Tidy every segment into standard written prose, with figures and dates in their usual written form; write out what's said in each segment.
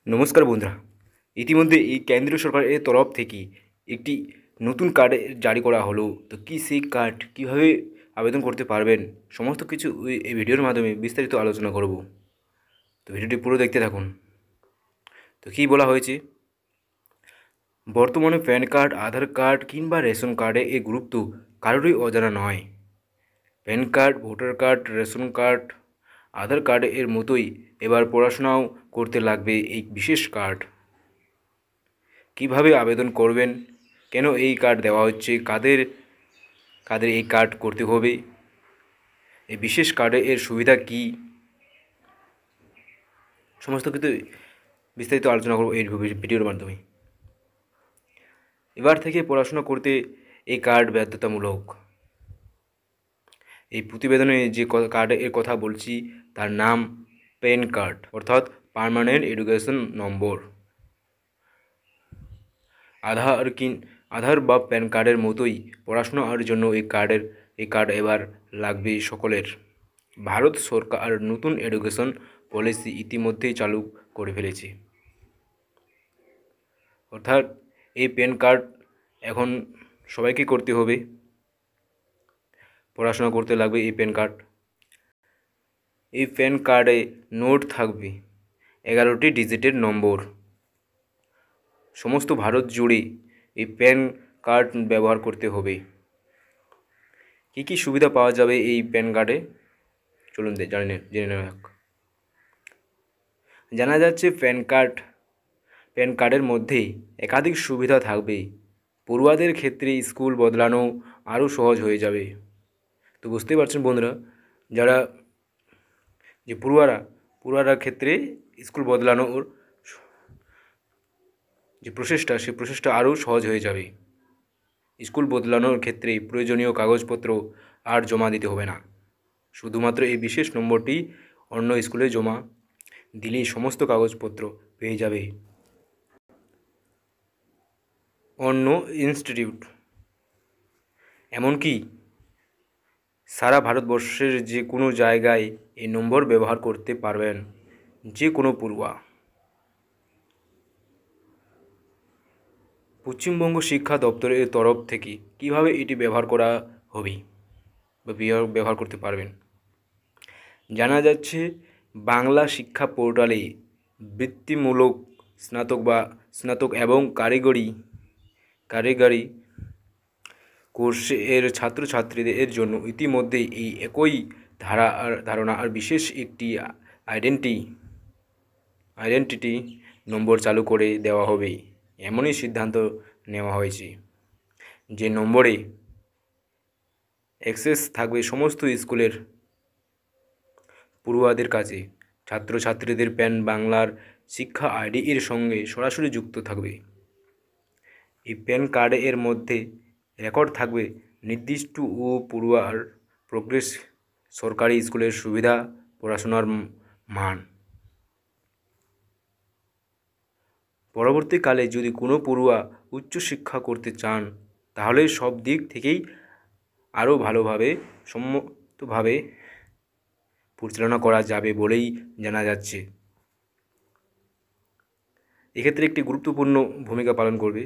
নমস্কার বন্ধুরা, ইতিমধ্যে এই কেন্দ্রীয় সরকারের তরফ থেকে একটি নতুন কার্ড জারি করা হলো। তো কী সেই কার্ড, কীভাবে আবেদন করতে পারবেন, সমস্ত কিছু এই ভিডিওর মাধ্যমে বিস্তারিত আলোচনা করব। তো ভিডিওটি পুরো দেখতে থাকুন। তো কী বলা হয়েছে, বর্তমানে প্যান কার্ড, আধার কার্ড কিংবা রেশন কার্ডে এই গুরুত্ব কারোরই অজানা নয়। PAN card, voter card, ration card, Aadhaar card এর মতোই এবার পড়াশোনাও করতে লাগবে এই বিশেষ কার্ড। কিভাবে আবেদন করবেন, কেন এই কার্ড দেওয়া হচ্ছে, কাদের কাদের এই কার্ড করতে হবে, এই বিশেষ কার্ডে এর সুবিধা কি, সমস্ত কিছু বিস্তারিত আলোচনা করব এই ভিডিওর মাধ্যমে। এবার থেকে পড়াশোনা করতে এই কার্ড বাধ্যতামূলক। এই প্রতিবেদনে যে কার্ডের কথা বলছি তার নাম প্যান কার্ড, অর্থাৎ পার্মানেন্ট এডুকেশন নম্বর। আধার বা প্যান কার্ডের মতোই পড়াশোনার জন্য এই কার্ড এবার লাগবে সকলের। ভারত সরকার নতুন এডুকেশন পলিসি ইতিমধ্যেই চালু করে ফেলেছে, অর্থাৎ এই প্যান কার্ড এখন সবাইকে করতে হবে। পড়াশোনা করতে লাগবে এই প্যান কার্ড। এই প্যান কার্ডে নোট থাকবে 11টি ডিজিটের নম্বর। সমস্ত ভারত জুড়ে এই প্যান কার্ড ব্যবহার করতে হবে। কী কী সুবিধা পাওয়া যাবে এই প্যান কার্ডে, চলুন জেনে নেওয়া যাক। জানা যাচ্ছে প্যান কার্ডের মধ্যে একাধিক সুবিধা থাকবে। পড়ুয়াদের ক্ষেত্রে স্কুল বদলানো আরও সহজ হয়ে যাবে। তো বুঝতেই পারছেন বন্ধুরা, যারা যে পড়ুয়ারা ক্ষেত্রে স্কুল বদলানোর যে সেই প্রসেসটা আরও সহজ হয়ে যাবে। স্কুল বদলানোর ক্ষেত্রে প্রয়োজনীয় কাগজপত্র আর জমা দিতে হবে না। শুধুমাত্র এই বিশেষ নম্বরটি অন্য স্কুলে জমা দিলেই সমস্ত কাগজপত্র পেয়ে যাবে। অন্য ইনস্টিটিউট, এমনকি সারা ভারতবর্ষের যে কোনো জায়গায় এই নম্বর ব্যবহার করতে পারবেন যে কোনো পড়ুয়া। পশ্চিমবঙ্গ শিক্ষা দপ্তরের তরফ থেকে কিভাবে এটি ব্যবহার করা হবে বা ব্যবহার করতে পারবেন, জানা যাচ্ছে বাংলা শিক্ষা পোর্টালে বৃত্তিমূলক স্নাতক এবং কারিগরি কোর্সের ছাত্রছাত্রীদের জন্য ইতিমধ্যেই এই একই ধারণা আর বিশেষ একটি আইডেন্টিটি নম্বর চালু করে দেওয়া হবে। এমনই সিদ্ধান্ত নেওয়া হয়েছে, যে নম্বরে অ্যাক্সেস থাকবে সমস্ত স্কুলের পড়ুয়াদের কাছে। ছাত্রছাত্রীদের প্যান বাংলার শিক্ষা আইডি এর সঙ্গে সরাসরি যুক্ত থাকবে। এই প্যান কার্ড এর মধ্যে রেকর্ড থাকবে নির্দিষ্ট ও পড়ুয়ার প্রোগ্রেস, সরকারি স্কুলের সুবিধা, পড়াশোনার মান। পরবর্তীকালে যদি কোনো পড়ুয়া উচ্চশিক্ষা করতে চান, তাহলে সব দিক থেকেই আরও ভালোভাবে সম্মতভাবে পরিচালনা করা যাবে বলেই জানা যাচ্ছে। এক্ষেত্রে একটি গুরুত্বপূর্ণ ভূমিকা পালন করবে,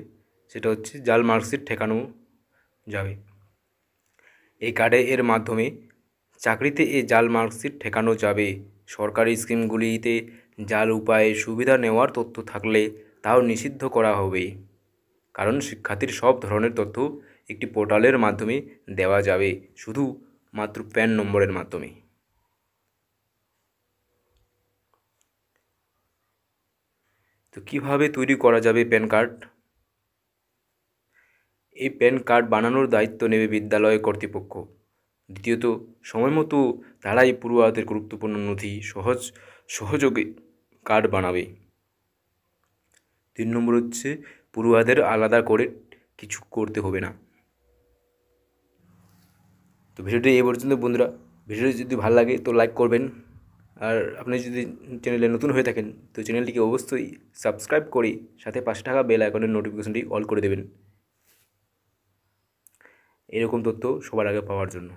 সেটা হচ্ছে জাল মার্কশিট ঠেকানো যাবে। এই কার্ডে এর মাধ্যমে চাকরিতে এই জাল মার্কশিট ঠেকানো যাবে। সরকারি স্কিমগুলিতে জাল উপায়ে সুবিধা নেওয়ার তথ্য থাকলে তাও নিষিদ্ধ করা হবে, কারণ শিক্ষার্থীর সব ধরনের তথ্য একটি পোর্টালের মাধ্যমে দেওয়া যাবে, শুধুমাত্র প্যান নম্বরের মাধ্যমে। তো কীভাবে তৈরি করা যাবে প্যান কার্ড? এই প্যান কার্ড বানানোর দায়িত্ব নেবে বিদ্যালয় কর্তৃপক্ষ। দ্বিতীয়ত, সময় মতো তারাই পড়ুয়াদের গুরুত্বপূর্ণ নথি সহযোগে কার্ড বানাবে। 3 নম্বর হচ্ছে, পড়ুয়াদের আলাদা করে কিছু করতে হবে না। তো ভিডিওটি এই পর্যন্ত বন্ধুরা। ভিডিওটি যদি ভালো লাগে তো লাইক করবেন, আর আপনি যদি চ্যানেলে নতুন হয়ে থাকেন তো চ্যানেলটিকে অবশ্যই সাবস্ক্রাইব করে সাথে পাশে থাকা বেল আইকনের নোটিফিকেশনটি অল করে দেবেন, এরকম তথ্য সবার আগে পাওয়ার জন্য।